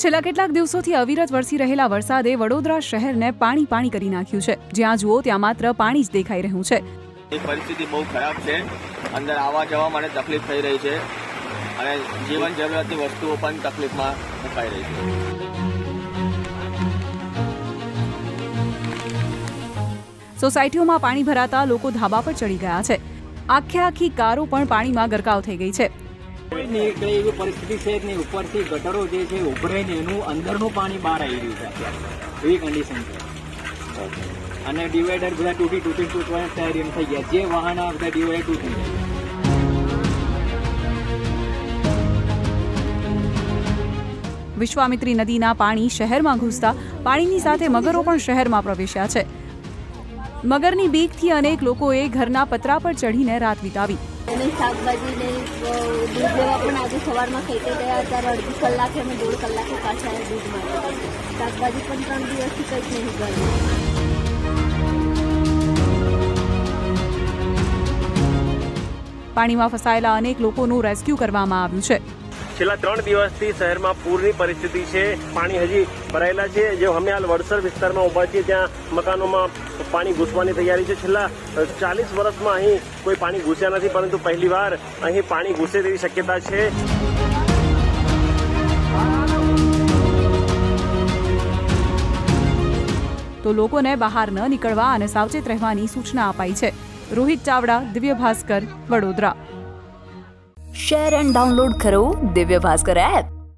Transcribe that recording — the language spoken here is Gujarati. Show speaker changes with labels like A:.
A: છેલ્લા કેટલાક દિવસોથી અવિરત વરસી રહેલા વરસાદે વડોદરા શહેરને પાણી પાણી કરી નાખ્યું છે। જ્યાં જુઓ ત્યાં માત્ર પાણી જ દેખાઈ રહ્યું છે।
B: પરિસ્થિતિ બહુ ખરાબ છે। અંદર આવવા જવા માટે તકલીફ થઈ રહી છે અને જીવન જરૂરિયાતની વસ્તુઓ પણ તકલીફમાં મુકાઈ રહી છે।
A: સોસાયટીઓમાં પાણી ભરાતા લોકો ધાબા પર ચડી ગયા છે। આખી કારો પણ પાણીમાં ગરકાવ થઈ ગઈ છે।
C: એવી પરિસ્થિતિ છે કે ઉપરથી ગટરો જે છે ઉભરાઈને એનું અંદરનું પાણી બહાર આવી રહ્યું છે અત્યારે એવી કન્ડિશન છે અને ડિવાઈડર બધા તૂટી તૈયારી એમ થઈ ગયા। જે વાહન આ બધા ડિવાઈડર તૂટી ગયા।
A: વિશ્વામિત્રી નદીના પાણી શહેરમાં ઘૂસતા પાણીની સાથે મગરો પણ શહેરમાં પ્રવેશ્યા છે। મગરની બીકથી અનેક લોકોએ ઘરના પતરા પર ચઢીને રાત વિતાવી।
D: શાકભાજી ને દૂધ લેવા પણ આજે સવારમાં ખેતે ગયા હતા। અડધી કલાકે અમે 1.5 કલાકે પાછા દૂધ માટે શાકભાજી પણ 3 દિવસથી કંઈ જ નહીં ગયું।
A: પાણીમાં ફસાયેલા અનેક લોકોનું રેસ્ક્યુ કરવામાં આવ્યું છે।
E: છેલ્લા 3 દિવસથી શહેરમાં પૂરની પરિસ્થિતિ છે। પાણી હજી ભરાયેલા છે। જે અમે હાલ વડસર વિસ્તારમાં ઊભા છીએ ત્યાં મકાનોમાં પાણી ઘૂસવાની તૈયારી છે। છેલ્લા 40 વર્ષમાં અહીં કોઈ પાણી ઘૂસ્યા નથી, પરંતુ પહેલીવાર અહીં પાણી ઘૂસે તેવી શક્યતા છે।
A: તો લોકોને બહાર ન નીકળવા અને સાવચેત રહેવાની સૂચના અપાઈ છે। Rohit Chavda, Divya Bhaskar, Vadodara.
F: Share and download करो दिव्य भास्कर ऐप।